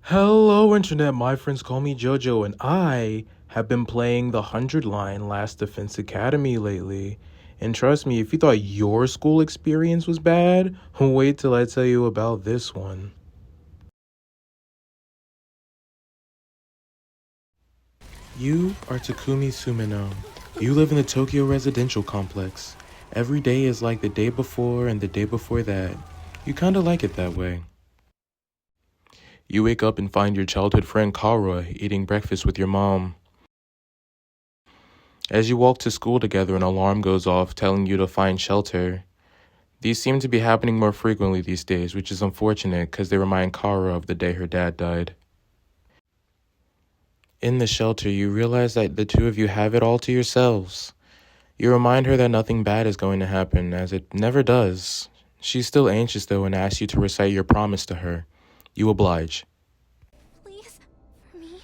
Hello, Internet. My friends call me JoJo, and I have been playing the 100 line Last Defense Academy lately. And trust me, if you thought your school experience was bad, wait till I tell you about this one. You are Takumi Sumino. You live in the Tokyo residential complex. Every day is like the day before and the day before that. You kinda like it that way. You wake up and find your childhood friend Kara eating breakfast with your mom. As you walk to school together, an alarm goes off telling you to find shelter. These seem to be happening more frequently these days, which is unfortunate because they remind Kara of the day her dad died. In the shelter, you realize that the two of you have it all to yourselves. You remind her that nothing bad is going to happen, as it never does. She's still anxious, though, and asks you to recite your promise to her. You oblige. Please, for me.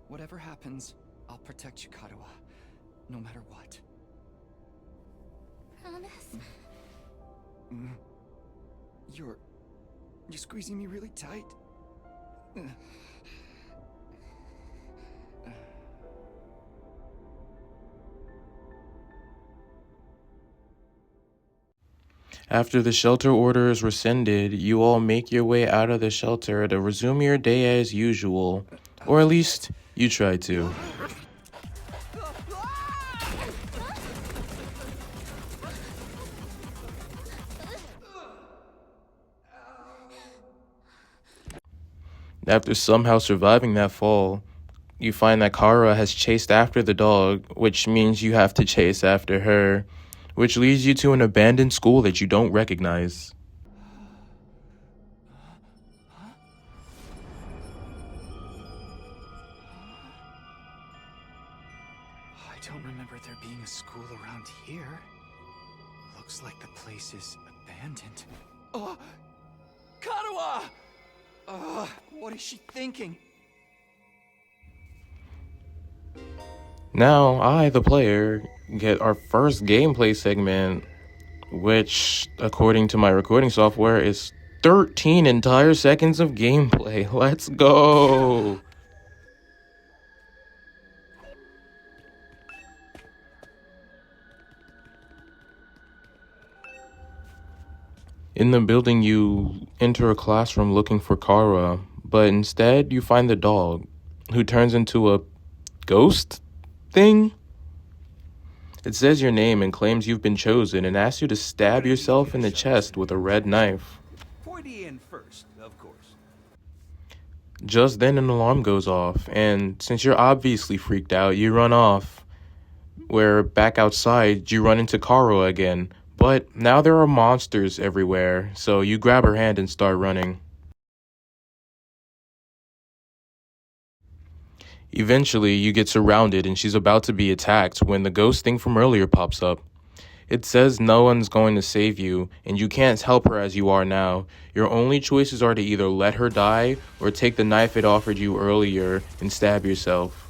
Whatever happens, I'll protect you, Katawa. No matter what. Promise? You're squeezing me really tight. After the shelter order is rescinded, you all make your way out of the shelter to resume your day as usual. Or at least, you try to. After somehow surviving that fall, you find that Kara has chased after the dog, which means you have to chase after her, which leads you to an abandoned school that you don't recognize. I don't remember there being a school around here. Looks like the place is abandoned. Oh! Katawa! What is she thinking? Now, I, the player, get our first gameplay segment, which, according to my recording software, is 13 entire seconds of gameplay. Let's go! In the building, you enter a classroom looking for Kara, but instead you find the dog, who turns into a ghost thing? It says your name and claims you've been chosen and asks you to stab yourself in the chest with a red knife. Pointy end first, of course. Just then an alarm goes off, and since you're obviously freaked out, you run off. Where back outside, you run into Kara again, but now there are monsters everywhere, so you grab her hand and start running. Eventually, you get surrounded and she's about to be attacked when the ghost thing from earlier pops up. It says no one's going to save you, and you can't help her as you are now. Your only choices are to either let her die or take the knife it offered you earlier and stab yourself.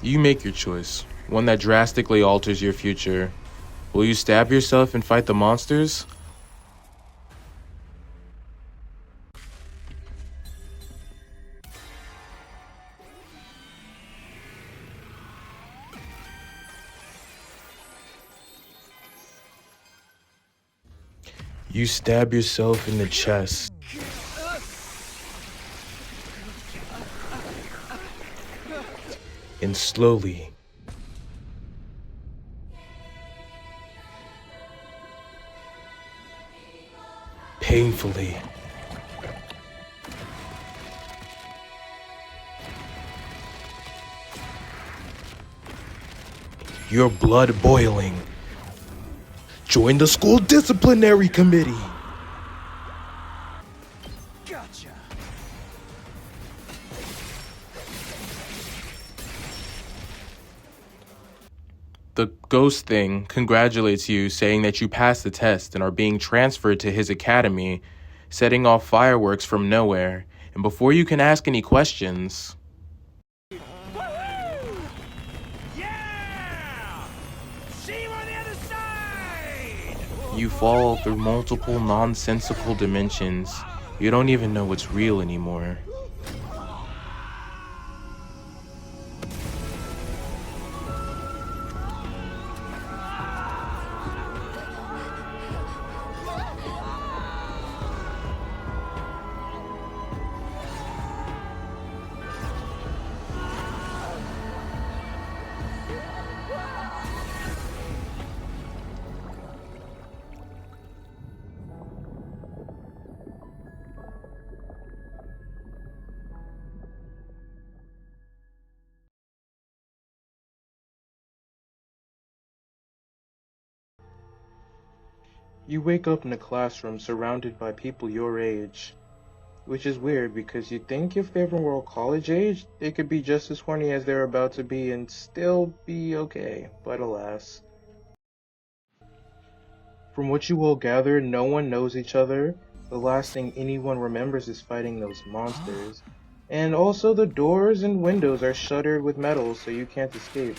You make your choice, one that drastically alters your future. Will you stab yourself and fight the monsters? You stab yourself in the chest. And slowly, painfully, your blood boiling, join the school disciplinary committee. Gotcha. The ghost thing congratulates you, saying that you passed the test and are being transferred to his academy, setting off fireworks from nowhere. And before you can ask any questions, You fall through multiple nonsensical dimensions. You don't even know what's real anymore. You wake up in a classroom surrounded by people your age, which is weird because you'd think if they were all college age, they could be just as horny as they're about to be and still be okay, but alas. From what you all gather, no one knows each other. The last thing anyone remembers is fighting those monsters. And also the doors and windows are shuttered with metal so you can't escape.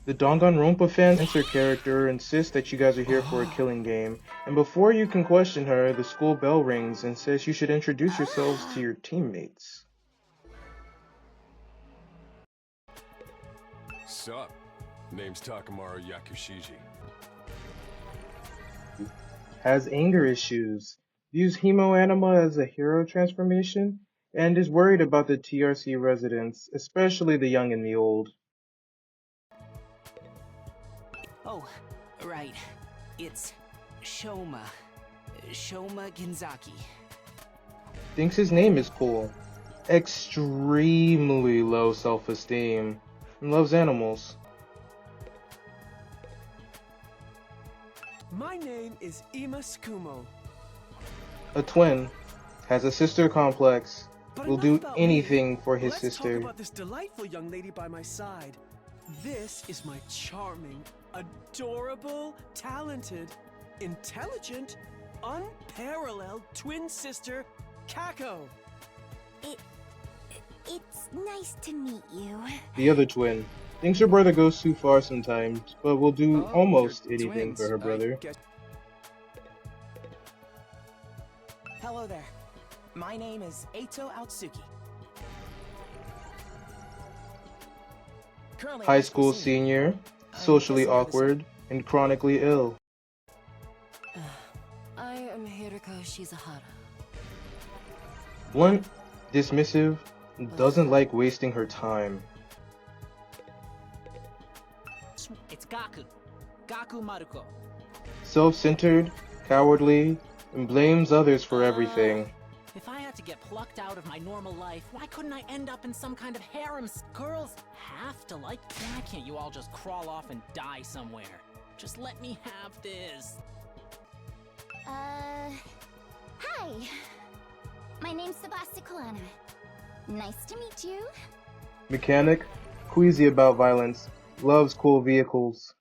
The Danganronpa fan-censor character insists that you guys are here for a killing game, and before you can question her, the school bell rings and says you should introduce yourselves to your teammates. Sup? Name's Takamaru Yakushiji. Has anger issues, views Hemoanima as a hero transformation, and is worried about the TRC residents, especially the young and the old. Oh, right. It's Shoma. Shoma Ginzaki. Thinks his name is cool. Extremely low self-esteem. And loves animals. My name is Ima Skumo. A twin. Has a sister complex. But Will enough do about anything me. for his Let's sister. talk about this delightful young lady by my side. This is my charming, adorable, talented, intelligent, unparalleled twin sister, Kako. It's nice to meet you. The other twin. Thinks her brother goes too far sometimes, but will do Oh, almost you're anything twins. for her brother. Hello there. My name is Eito Aotsuki. Currently High a school senior, socially guessing you're the awkward, and chronically ill. I am Hiroko Shizahara. Blunt, dismissive, doesn't like wasting her time. It's Gaku. Gaku Maruko. Self-centered, cowardly, and blames others for everything. If I had to get plucked out of my normal life, why couldn't I end up in some kind of harem? Girls have to like. Why can't you all just crawl off and die somewhere? Just let me have this. Hi. My name's Sebastian. Nice to meet you. Mechanic, queasy about violence, loves cool vehicles.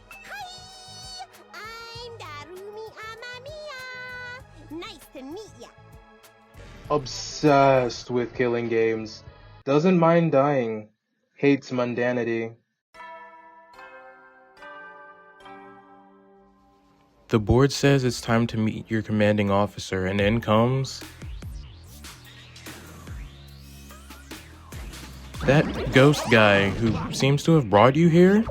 Hi! I'm Darumi Amamiya. Nice to meet ya. Obsessed with killing games. Doesn't mind dying. Hates mundanity. The board says it's time to meet your commanding officer, and in comes that ghost guy who seems to have brought you here.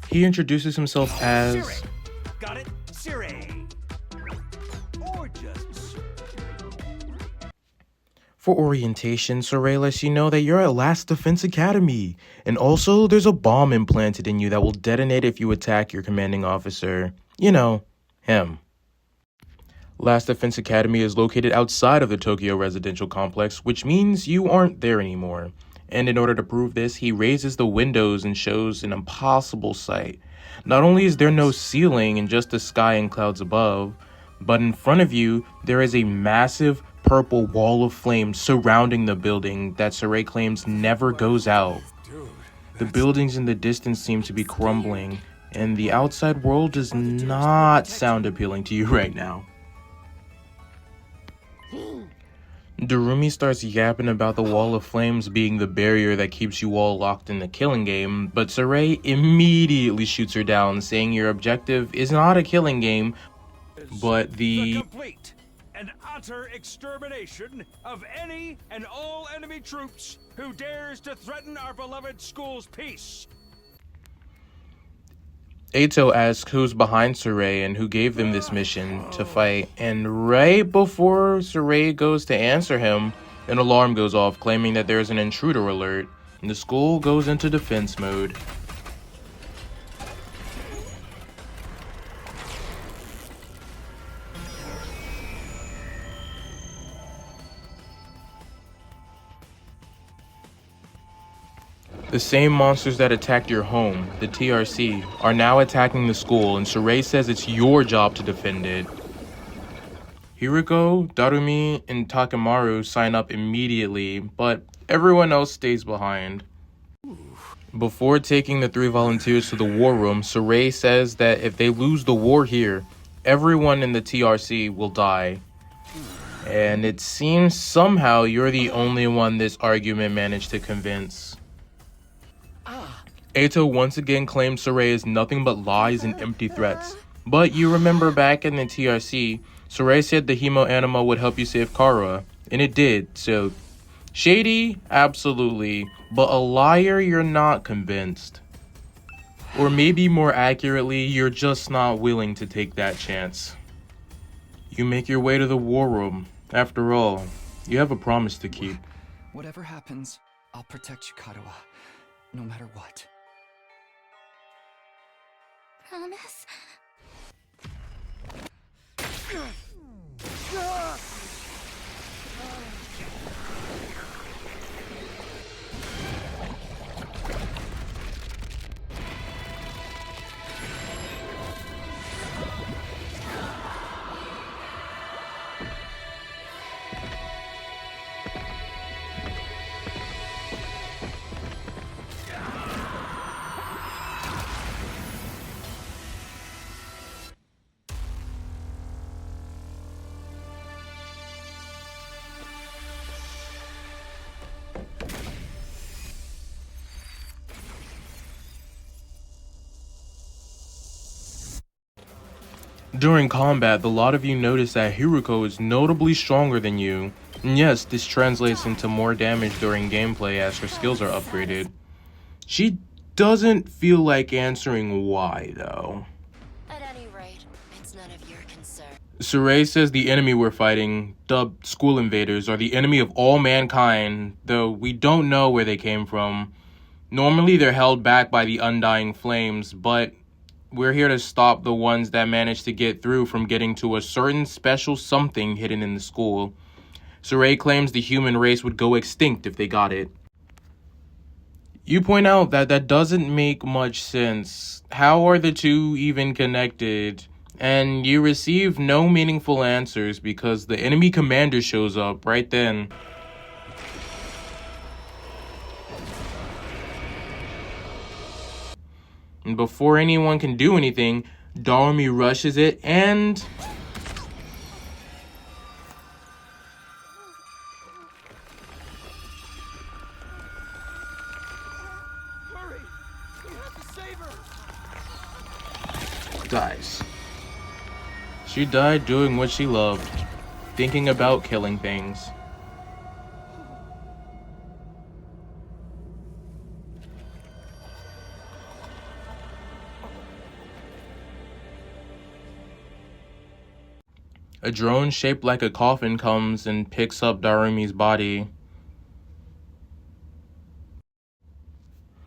He introduces himself as Got it? Sire. Or just For orientation, Sorey lets you know that you're at LastDefenseAcademy, and also there's a bomb implanted in you that will detonate if you attack your commanding officer. You know, him. LastDefenseAcademy is located outside of the Tokyo residential complex, which means you aren't there anymore. And in order to prove this, he raises the windows and shows an impossible sight. Not only is there no ceiling and just the sky and clouds above, but in front of you, there is a massive purple wall of flame surrounding the building that Sorey claims never goes out. The buildings in the distance seem to be crumbling, and the outside world does not sound appealing to you right now. Darumi starts yapping about the wall of flames being the barrier that keeps you all locked in the killing game, but Saray immediately shoots her down, saying your objective is not a killing game, but The complete and utter extermination of any and all enemy troops who dares to threaten our beloved school's peace. Ato asks who's behind Saray and who gave them this mission to fight, and right before Saray goes to answer him, an alarm goes off claiming that there's an intruder alert, and the school goes into defense mode. The same monsters that attacked your home, the TRC, are now attacking the school, and Saray says it's your job to defend it. Hiriko, Darumi, and Takemaru sign up immediately, but everyone else stays behind. Before taking the 3 volunteers to the war room, Saray says that if they lose the war here, everyone in the TRC will die. And it seems somehow you're the only one this argument managed to convince. Ato once again claims Saray is nothing but lies and empty threats. But you remember back in the TRC, Saray said the Hemo Anima would help you save Kara, and it did, so shady? Absolutely, but a liar you're not convinced. Or maybe more accurately, you're just not willing to take that chance. You make your way to the war room. After all, you have a promise to keep. Whatever happens, I'll protect you, Katawa, no matter what. Promise? During combat, the lot of you notice that Hiriko is notably stronger than you. And yes, this translates into more damage during gameplay as her skills are upgraded. She doesn't feel like answering why, though. At any rate, it's none of your concern. Saray says the enemy we're fighting, dubbed school invaders, are the enemy of all mankind, though we don't know where they came from. Normally they're held back by the undying flames, but we're here to stop the ones that manage to get through from getting to a certain special something hidden in the school. Saray claims the human race would go extinct if they got it. You point out that that doesn't make much sense. How are the two even connected? And you receive no meaningful answers because the enemy commander shows up right then. And before anyone can do anything, Darumi rushes it and... Hurry! We have to save her! dies. She died doing what she loved, thinking about killing things. A drone shaped like a coffin comes and picks up Darumi's body.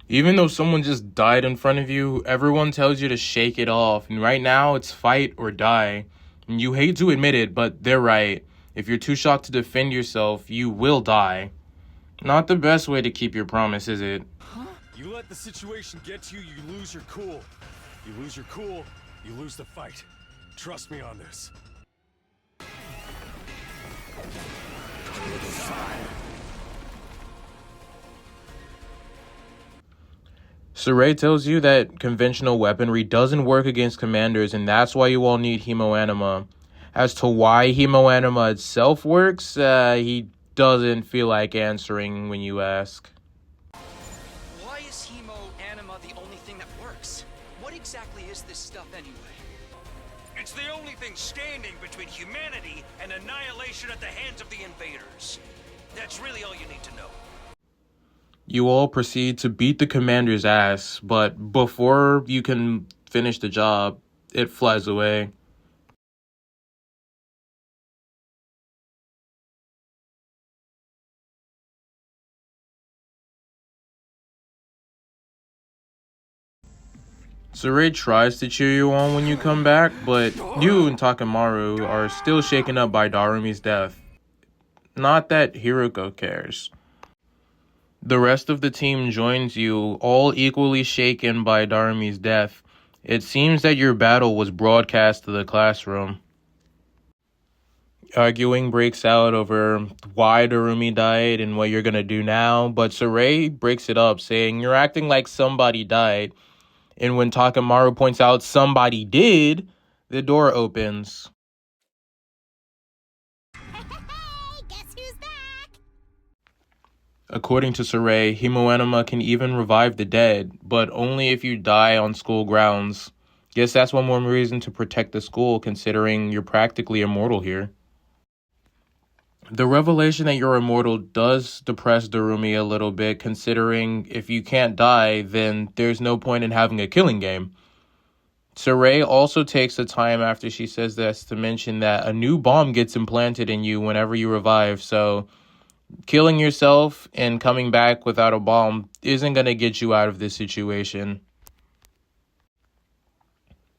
Even though someone just died in front of you, everyone tells you to shake it off. And right now, it's fight or die. And you hate to admit it, but they're right. If you're too shocked to defend yourself, you will die. Not the best way to keep your promise, is it? You let the situation get to you, you lose your cool. You lose your cool, you lose the fight. Trust me on this. Saray tells you that conventional weaponry doesn't work against commanders, and that's why you all need Hemo Anima. As to why Hemo Anima itself works, he doesn't feel like answering when you ask. Why is hemo anima the only thing that works? What exactly is this stuff anyway? It's the only thing standing between humanity and annihilation at the hands of the invaders. That's really all you need to know. You all proceed to beat the commander's ass, but before you can finish the job, it flies away. Saray tries to cheer you on when you come back, but you and Takemaru are still shaken up by Darumi's death. Not that Hiruko cares. The rest of the team joins you, all equally shaken by Darumi's death. It seems that your battle was broadcast to the classroom. Arguing breaks out over why Darumi died and what you're gonna do now, but Saray breaks it up, saying you're acting like somebody died. And when Takemaru points out somebody did, the door opens. Guess who's back? According to Saray, Hemoanima can even revive the dead, but only if you die on school grounds. Guess that's one more reason to protect the school, considering you're practically immortal here. The revelation that you're immortal does depress Darumi a little bit, considering if you can't die, then there's no point in having a killing game. Saray also takes the time after she says this to mention that a new bomb gets implanted in you whenever you revive, so killing yourself and coming back without a bomb isn't going to get you out of this situation.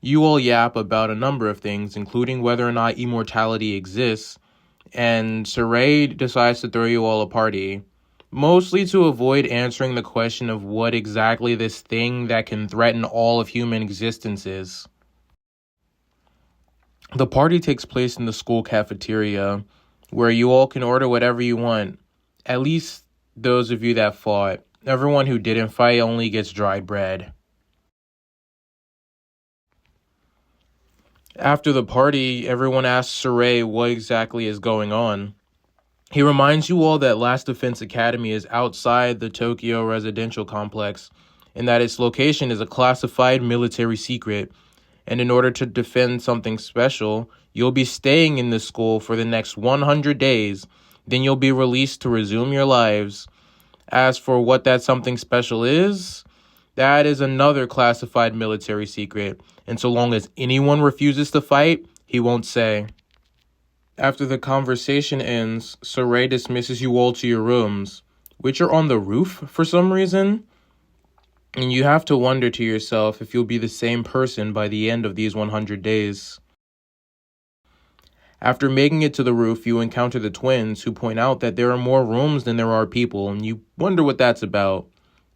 You all yap about a number of things, including whether or not immortality exists, and Saray decides to throw you all a party, mostly to avoid answering the question of what exactly this thing that can threaten all of human existence is. The party takes place in the school cafeteria, where you all can order whatever you want, at least those of you that fought. Everyone who didn't fight only gets dry bread. After the party, everyone asks Saray what exactly is going on. He reminds you all that LastDefenseAcademy is outside the Tokyo residential complex, and that its location is a classified military secret, and in order to defend something special, you'll be staying in this school for the next 100 days, then you'll be released to resume your lives. As for what that something special is, that is another classified military secret, and so long as anyone refuses to fight, he won't say. After the conversation ends, Saray dismisses you all to your rooms, which are on the roof for some reason, and you have to wonder to yourself if you'll be the same person by the end of these 100 days. After making it to the roof, you encounter the twins, who point out that there are more rooms than there are people, and you wonder what that's about.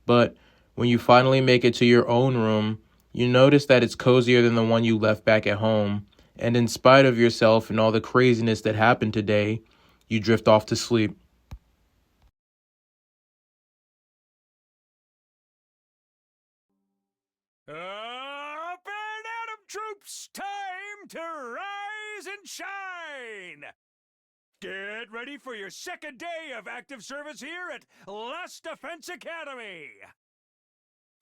But when you finally make it to your own room, you notice that it's cozier than the one you left back at home, and in spite of yourself and all the craziness that happened today, you drift off to sleep. Up and at 'em, troops! Time to rise and shine! Get ready for your second day of active service here at LastDefenseAcademy!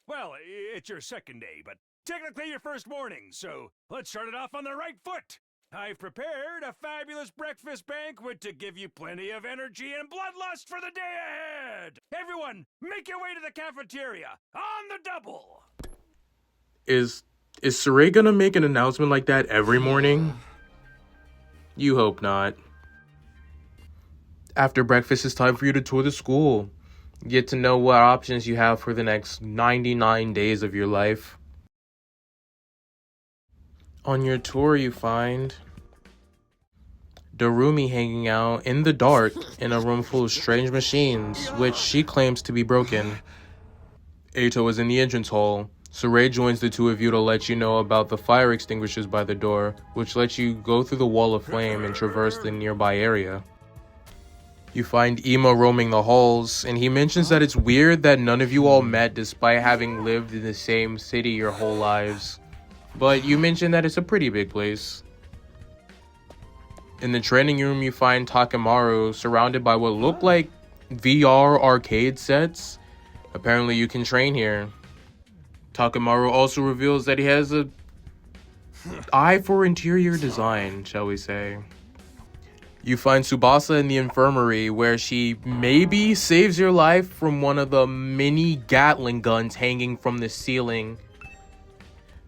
Well, it's your second day, but technically your first morning, so let's start it off on the right foot. I've prepared a fabulous breakfast banquet to give you plenty of energy and bloodlust for the day ahead! Everyone, make your way to the cafeteria, on the double! Is Saray gonna make an announcement like that every morning? You hope not. After breakfast, it's time for you to tour the school. Get to know what options you have for the next 99 days of your life. On your tour, you find Darumi hanging out in the dark in a room full of strange machines, which she claims to be broken. Eito is in the entrance hall. Saray joins the two of you to let you know about the fire extinguishers by the door, which lets you go through the wall of flame and traverse the nearby area. You find Emo roaming the halls, and he mentions that it's weird that none of you all met despite having lived in the same city your whole lives. But you mention that it's a pretty big place. In the training room, you find Takemaru surrounded by what look like VR arcade sets. Apparently, you can train here. Takemaru also reveals that he has a eye for interior design, shall we say. You find Tsubasa in the infirmary, where she maybe saves your life from one of the mini Gatling guns hanging from the ceiling.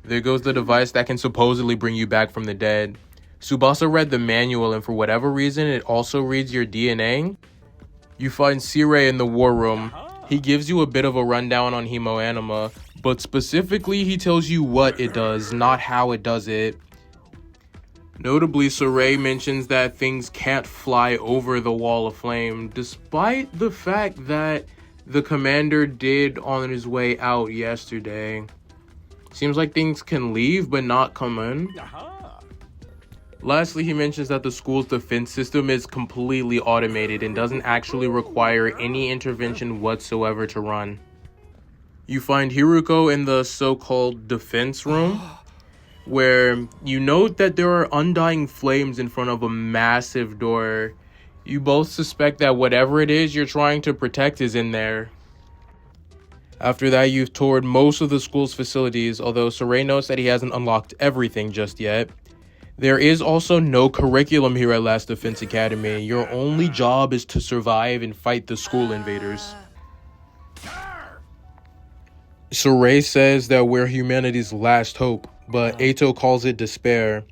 There goes the device that can supposedly bring you back from the dead. Tsubasa read the manual, and for whatever reason, it also reads your DNA. You find Sirei in the war room. He gives you a bit of a rundown on Hemoanima, but specifically he tells you what it does, not how it does it. Notably, Sirei mentions that things can't fly over the wall of flame, despite the fact that the commander did on his way out yesterday. Seems like things can leave but not come in. Lastly, he mentions that the school's defense system is completely automated and doesn't actually require any intervention whatsoever to run. You find Hiruko in the so-called defense room, where you note that there are undying flames in front of a massive door. You both suspect that whatever it is you're trying to protect is in there. After that, you've toured most of the school's facilities, although Sirei notes that he hasn't unlocked everything just yet. There is also no curriculum here at Last Defense Academy. Your only job is to survive and fight the school invaders. Sirei says that we're humanity's last hope, but Eito calls it despair.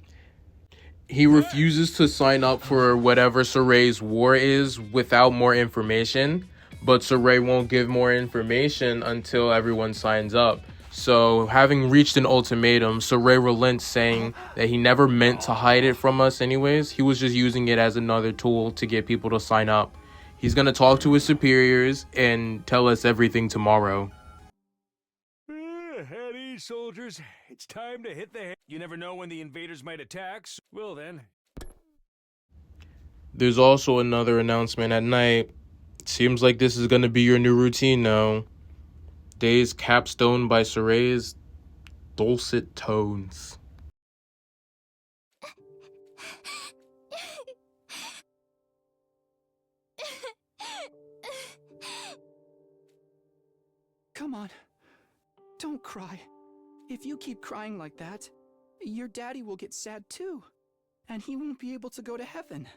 He refuses to sign up for whatever Sirei's war is without more information, but Sirei won't give more information until everyone signs up. So, having reached an ultimatum, Sirei relents, saying that he never meant to hide it from us anyways. He was just using it as another tool to get people to sign up. He's gonna talk to his superiors and tell us everything tomorrow. At ease, soldiers. It's time to hit the hay. You never know when the invaders might attack. Well then. There's also another announcement at night. Seems like this is gonna be your new routine now. Days capstone by Sirei's dulcet tones. Come on. Don't cry. If you keep crying like that, your daddy will get sad too. And he won't be able to go to heaven.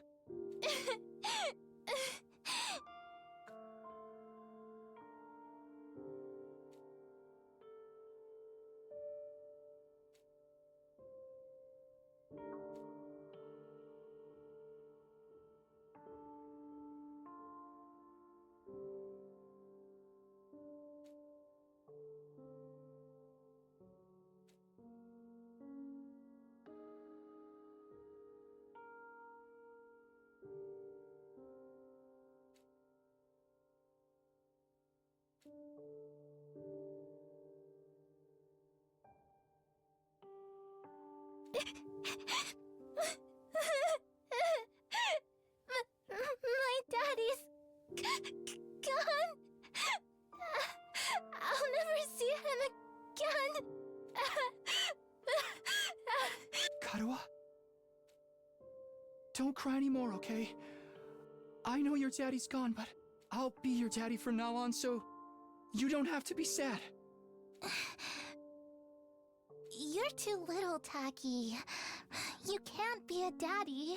My daddy's gone. I'll never see him again. Karuha? Don't cry anymore, okay? I know your daddy's gone, but I'll be your daddy from now on, so you don't have to be sad. You're too little, Taki. You can't be a daddy.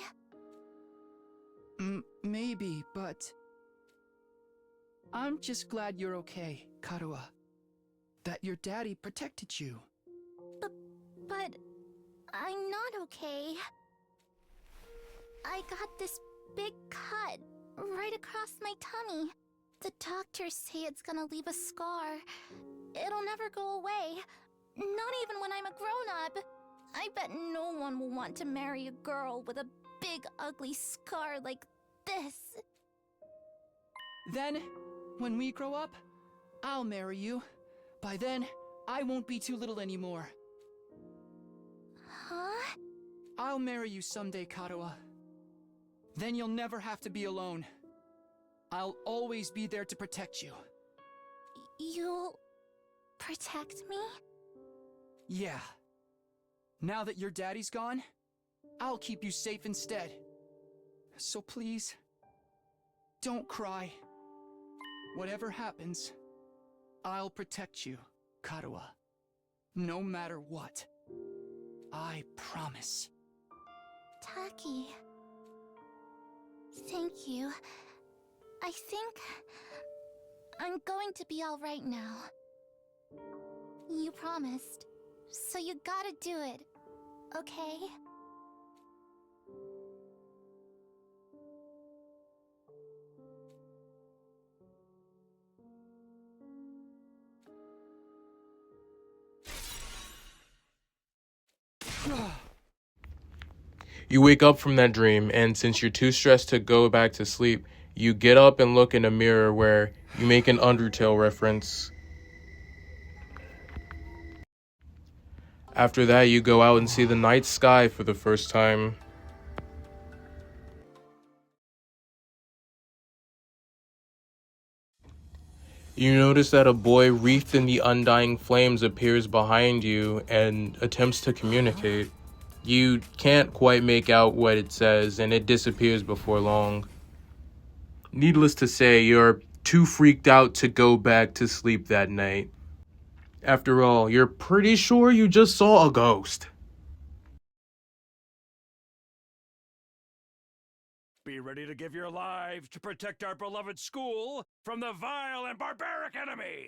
Maybe, but I'm just glad you're okay, Karuha. That your daddy protected you. But I'm not okay. I got this big cut right across my tummy. The doctors say it's gonna leave a scar. It'll never go away. Not even when I'm a grown-up. I bet no one will want to marry a girl with a big ugly scar like this. Then, when we grow up, I'll marry you. By then, I won't be too little anymore. Huh? I'll marry you someday, Karuha. Then you'll never have to be alone. I'll always be there to protect you. You'll protect me? Yeah. Now that your daddy's gone, I'll keep you safe instead. So please, don't cry. Whatever happens, I'll protect you, Karuha. No matter what. I promise. Taki. Thank you. I think I'm going to be all right now. You promised, so you gotta do it, okay? You wake up from that dream, and since you're too stressed to go back to sleep, you get up and look in a mirror where you make an Undertale reference. After that, you go out and see the night sky for the first time. You notice that a boy wreathed in the undying flames appears behind you and attempts to communicate. You can't quite make out what it says, and it disappears before long. Needless to say, you're too freaked out to go back to sleep that night. After all, you're pretty sure you just saw a ghost. Be ready to give your lives to protect our beloved school from the vile and barbaric enemy!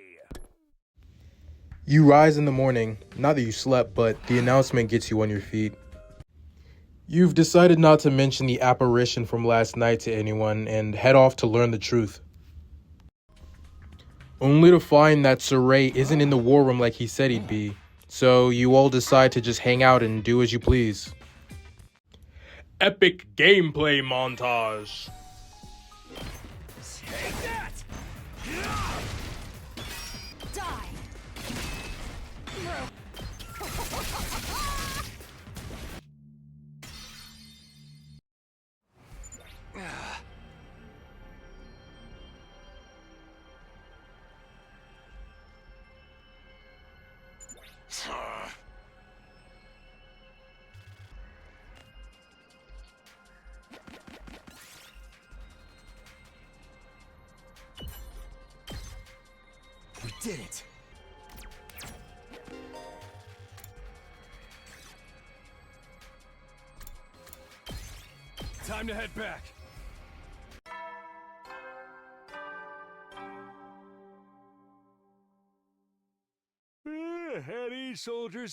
You rise in the morning. Not that you slept, but the announcement gets you on your feet. You've decided not to mention the apparition from last night to anyone and head off to learn the truth. Only to find that Saray isn't in the war room like he said he'd be, so you all decide to just hang out and do as you please. Epic gameplay montage. Take that! Die! We did it. Time to head back. Heady soldiers.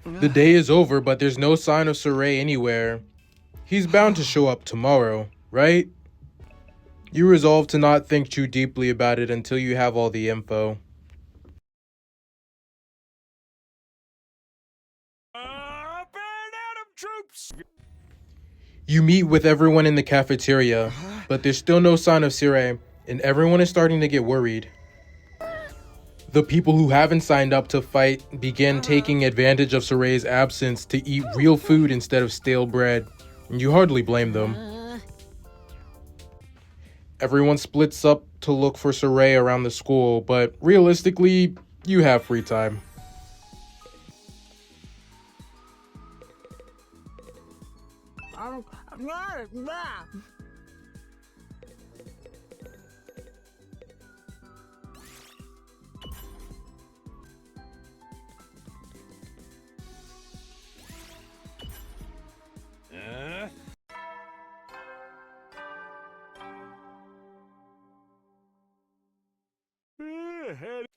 The day is over, but there's no sign of Saray anywhere. He's bound to show up tomorrow, right? You resolve to not think too deeply about it until you have all the info. Up and at 'em, troops! You meet with everyone in the cafeteria, but there's still no sign of Saray, and everyone is starting to get worried. The people who haven't signed up to fight begin taking advantage of Saray's absence to eat real food instead of stale bread, and you hardly blame them. Everyone splits up to look for Saray around the school, but realistically, you have free time.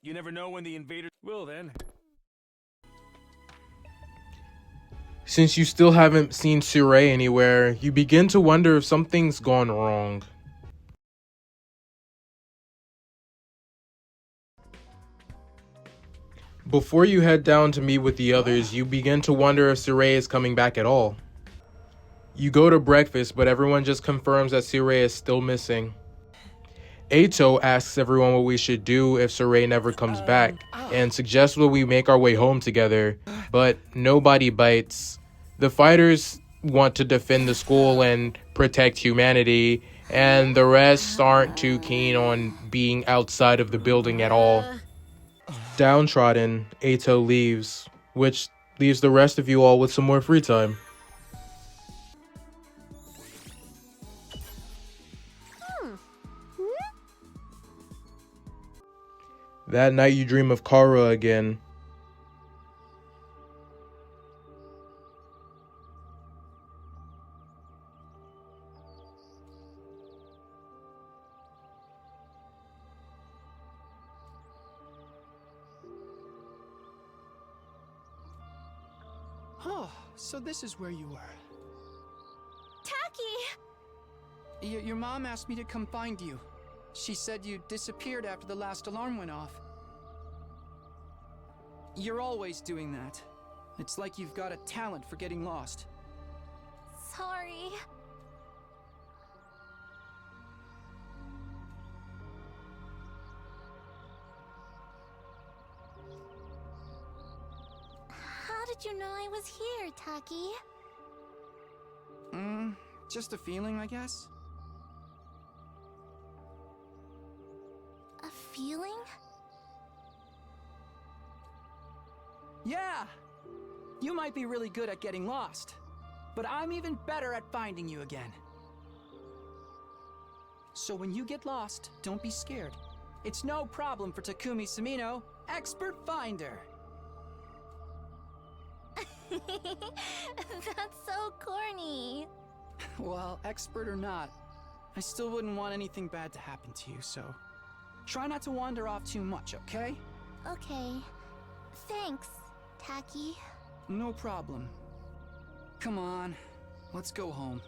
You never know when the invaders will then. Since you still haven't seen Saray anywhere, you begin to wonder if something's gone wrong. Before you head down to meet with the others, you begin to wonder if Saray is coming back at all. You go to breakfast, but everyone just confirms that Saray is still missing. Ato asks everyone what we should do if Saray never comes back, and suggests that we make our way home together, but nobody bites. The fighters want to defend the school and protect humanity, and the rest aren't too keen on being outside of the building at all. Downtrodden, Ato leaves, which leaves the rest of you all with some more free time. That night you dream of Kara again. Oh, so this is where you were. Tacky! Your mom asked me to come find you. She said you disappeared after the last alarm went off. You're always doing that. It's like you've got a talent for getting lost. Sorry. How did you know I was here, Taki? Just a feeling, I guess. A feeling? Yeah! You might be really good at getting lost, but I'm even better at finding you again. So when you get lost, don't be scared. It's no problem for Takumi Sumino, expert finder. That's so corny. Well, expert or not, I still wouldn't want anything bad to happen to you, so try not to wander off too much, okay? Okay. Thanks, Taki. No problem. Come on, let's go home.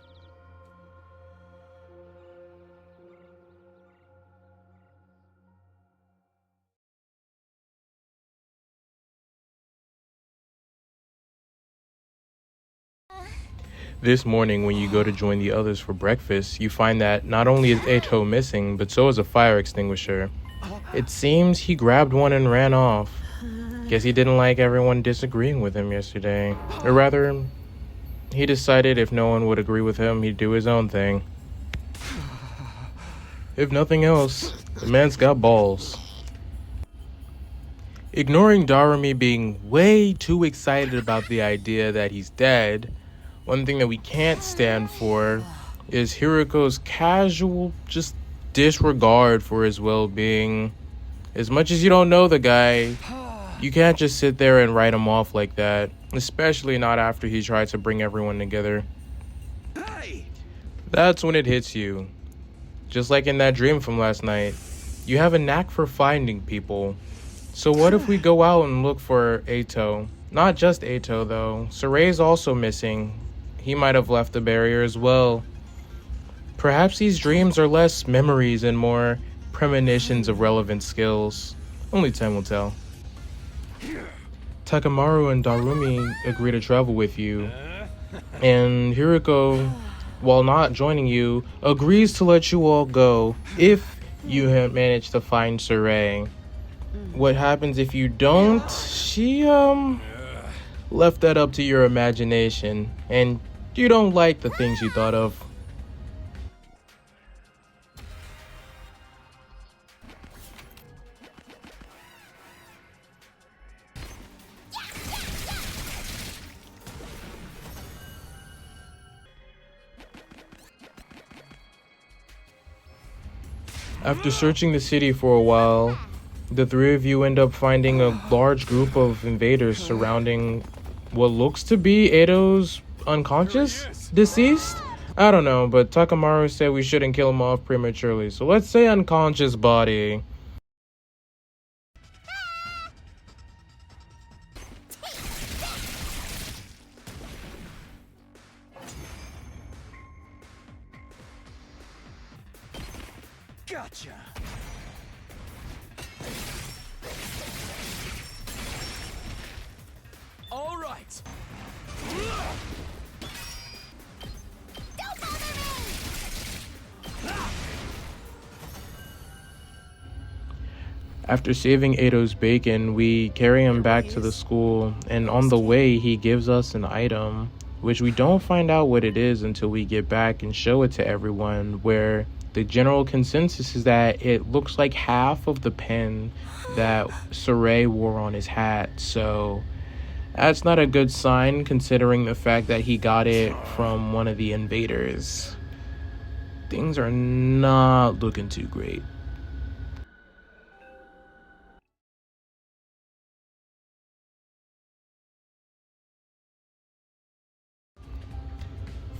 This morning, when you go to join the others for breakfast, you find that not only is Eito missing, but so is a fire extinguisher. It seems he grabbed one and ran off. Guess he didn't like everyone disagreeing with him yesterday. Or rather, he decided if no one would agree with him, he'd do his own thing. If nothing else, the man's got balls. Ignoring Darumi being way too excited about the idea that he's dead, one thing that we can't stand for is Hiroko's casual, just disregard for his well-being. As much as you don't know the guy, you can't just sit there and write him off like that, especially not after he tried to bring everyone together. Hey! That's when it hits you. Just like in that dream from last night, you have a knack for finding people. So what if we go out and look for Eito? Not just Eito though, Suray's also missing. He might have left the barrier as well. Perhaps these dreams are less memories and more premonitions of relevant skills. Only time will tell. Takamaru and Darumi agree to travel with you, and Hiroko, while not joining you, agrees to let you all go if you have managed to find Suray. What happens if you don't? She left that up to your imagination, and you don't like the things you thought of. After searching the city for a while, the three of you end up finding a large group of invaders surrounding what looks to be Eito's unconscious? Deceased? I don't know, but Takamaru said we shouldn't kill him off prematurely, so let's say unconscious body. Gotcha! All right! Don't bother me! After saving Eito's bacon, we carry him back to the school, and on the way he gives us an item, which we don't find out what it is until we get back and show it to everyone, where the general consensus is that it looks like half of the pen that Suray wore on his hat, so that's not a good sign considering the fact that he got it from one of the invaders. Things are not looking too great.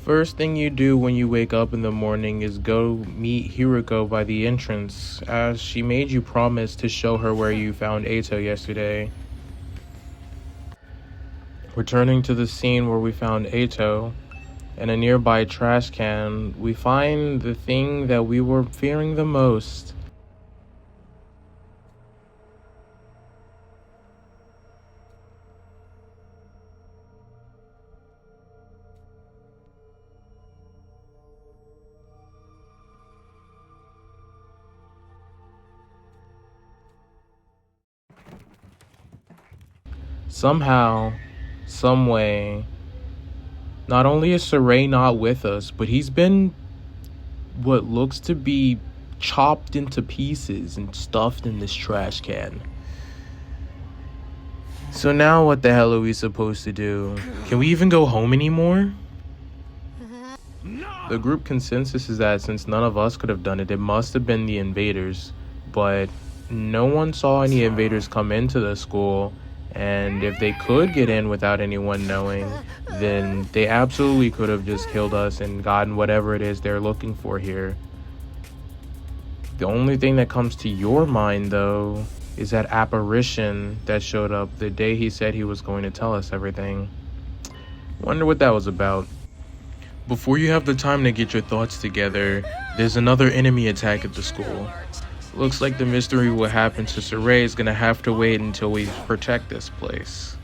First thing you do when you wake up in the morning is go meet Hiroko by the entrance, as she made you promise to show her where you found Eito yesterday. Returning to the scene where we found Eito, in a nearby trash can, we find the thing that we were fearing the most. Somehow, someway, not only is Saray not with us, but he's been what looks to be chopped into pieces and stuffed in this trash can. So now what the hell are we supposed to do? Can we even go home anymore? The group consensus is that since none of us could have done it, it must have been the invaders. But no one saw any invaders come into the school, and if they could get in without anyone knowing, then they absolutely could have just killed us and gotten whatever it is they're looking for here. The only thing that comes to your mind, though, is that apparition that showed up the day he said he was going to tell us everything. Wonder what that was about. Before you have the time to get your thoughts together, there's another enemy attack at the school. Looks like the mystery what happened to Saray is gonna have to wait until we protect this place.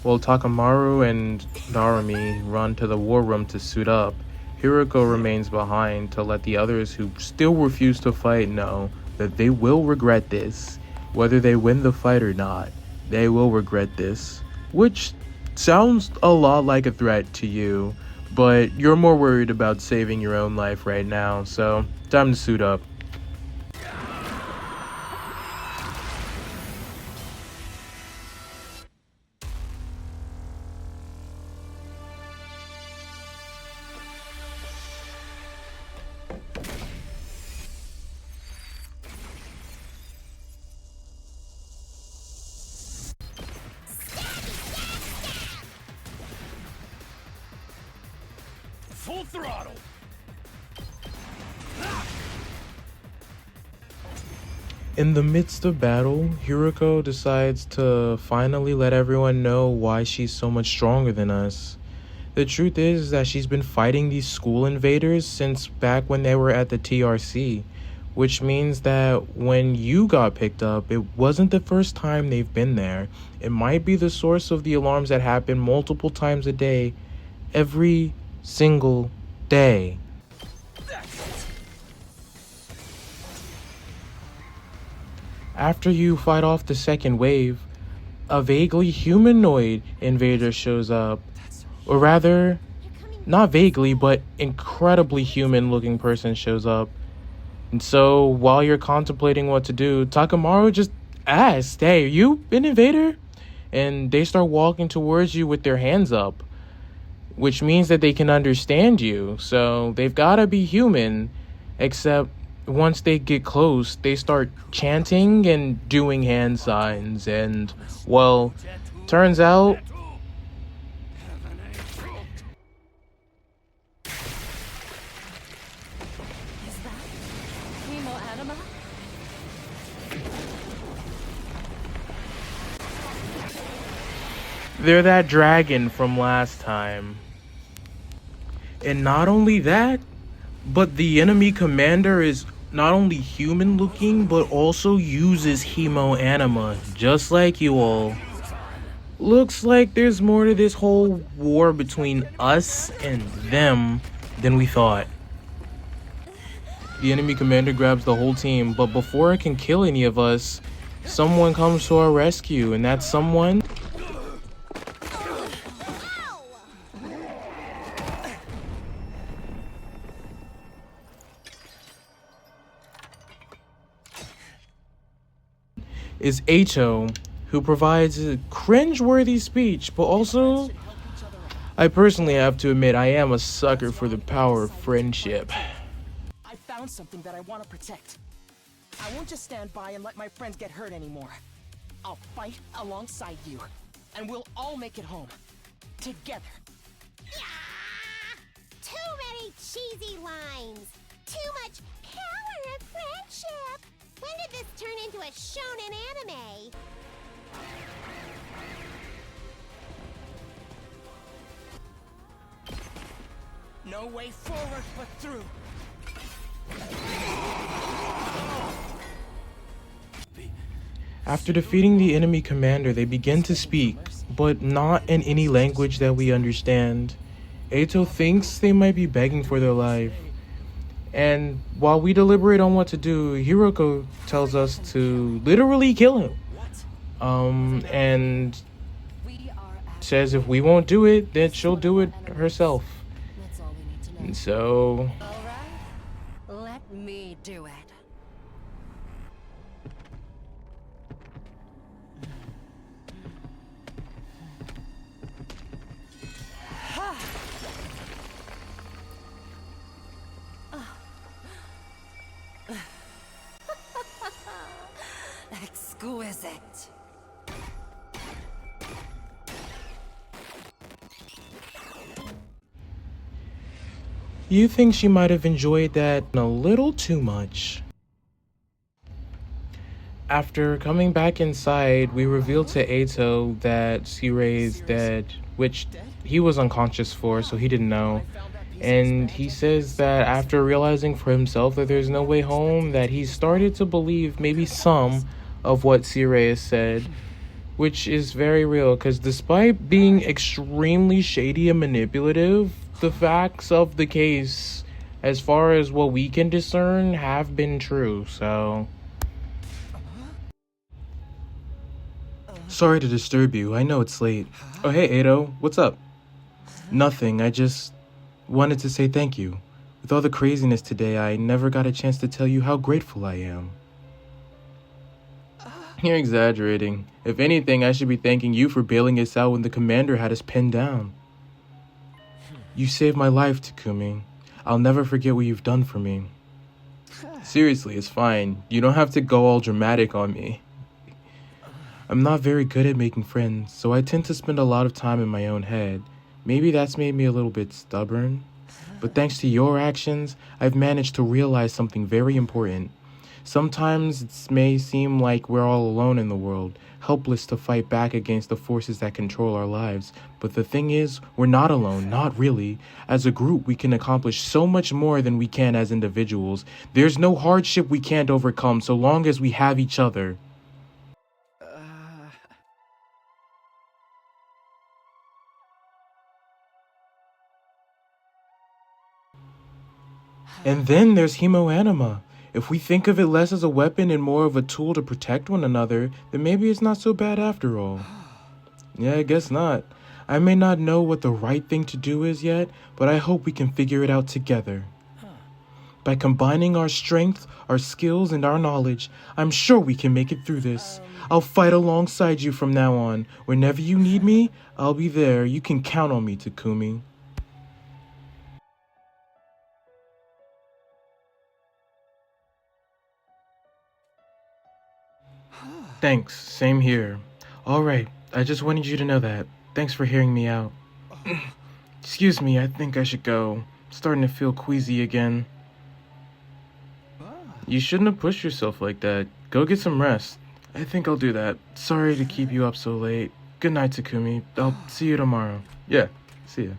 While Takamaru and Narumi run to the war room to suit up, Hiroko remains behind to let the others who still refuse to fight know that they will regret this. Whether they win the fight or not, they will regret this. Which sounds a lot like a threat to you, but you're more worried about saving your own life right now, so time to suit up. Full throttle! In the midst of battle, Hiroko decides to finally let everyone know why she's so much stronger than us. The truth is that she's been fighting these school invaders since back when they were at the TRC, which means that when you got picked up, it wasn't the first time they've been there. It might be the source of the alarms that happen multiple times a day, every single day. After you fight off the second wave, a vaguely humanoid invader shows up. Or rather, not vaguely, but incredibly human-looking person shows up. And so, while you're contemplating what to do, Takamaru just asks, "Hey, are you an invader?" And they start walking towards you with their hands up, which means that they can understand you. So, they've gotta be human, except once they get close, they start chanting and doing hand signs, and, well, turns out they're that dragon from last time. And not only that, but the enemy commander is not only human looking, but also uses hemo anima, just like you all. Looks like there's more to this whole war between us and them than we thought. The enemy commander grabs the whole team, but before it can kill any of us, someone comes to our rescue, and that someone is Eito, who provides a cringe-worthy speech, but also, I personally have to admit, I am a sucker for the power of friendship. I found something that I want to protect. I won't just stand by and let my friends get hurt anymore. I'll fight alongside you, and we'll all make it home. together. Too many cheesy lines. Too much power of friendship. When did this turn into a shonen anime? No way forward but through. After defeating the enemy commander, they begin to speak, but not in any language that we understand. Eito thinks they might be begging for their life. And while we deliberate on what to do, Hiroko tells us to literally kill him. And says if we won't do it, then she'll do it herself. That's all we need to know. And so, All right, let me do it. Exquisite. you think she might have enjoyed that a little too much. After coming back inside, we reveal to Eito that Sirei is dead, which he was unconscious for, so he didn't know. And he says that after realizing for himself that there's no way home, that he started to believe maybe some of what Sirei has said, which is very real, because despite being extremely shady and manipulative, the facts of the case, as far as what we can discern, have been true, so... Sorry to disturb you, I know it's late. Oh hey Eito, what's up? Nothing, I just wanted to say thank you. With all the craziness today, I never got a chance to tell you how grateful I am. You're exaggerating. If anything, I should be thanking you for bailing us out when the commander had us pinned down. You saved my life, Takumi. I'll never forget what you've done for me. Seriously, it's fine. You don't have to go all dramatic on me. I'm not very good at making friends, so I tend to spend a lot of time in my own head. Maybe that's made me a little bit stubborn. But thanks to your actions, I've managed to realize something very important. Sometimes it may seem like we're all alone in the world, helpless to fight back against the forces that control our lives. But the thing is, we're not alone, not really. As a group, we can accomplish so much more than we can as individuals. There's no hardship we can't overcome so long as we have each other. And then there's hemoanima. If we think of it less as a weapon and more of a tool to protect one another, then maybe it's not so bad after all. Yeah, I guess not. I may not know what the right thing to do is yet, but I hope we can figure it out together. By combining our strength, our skills, and our knowledge, I'm sure we can make it through this. I'll fight alongside you from now on. Whenever you need me, I'll be there. You can count on me, Takumi. Thanks, same here. Alright, I just wanted you to know that. Thanks for hearing me out. Excuse me, I think I should go. Starting to feel queasy again. You shouldn't have pushed yourself like that. Go get some rest. I think I'll do that. Sorry to keep you up so late. Good night, Takumi. I'll see you tomorrow. Yeah, see ya.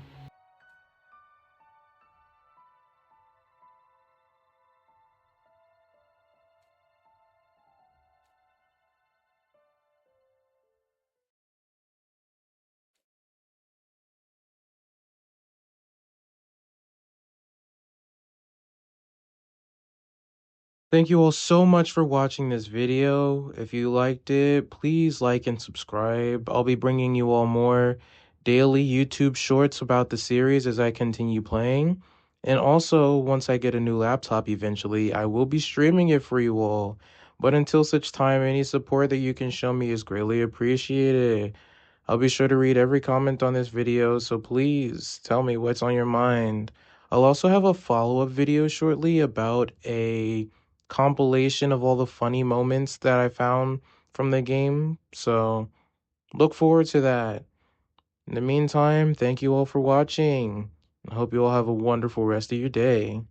Thank you all so much for watching this video. If you liked it, please like and subscribe. I'll be bringing you all more daily YouTube shorts about the series as I continue playing. And also, once I get a new laptop eventually, I will be streaming it for you all. But until such time, any support that you can show me is greatly appreciated. I'll be sure to read every comment on this video, so please tell me what's on your mind. I'll also have a follow-up video shortly about a compilation of all the funny moments that I found from the game, so look forward to that. In the meantime, thank you all for watching. I hope you all have a wonderful rest of your day.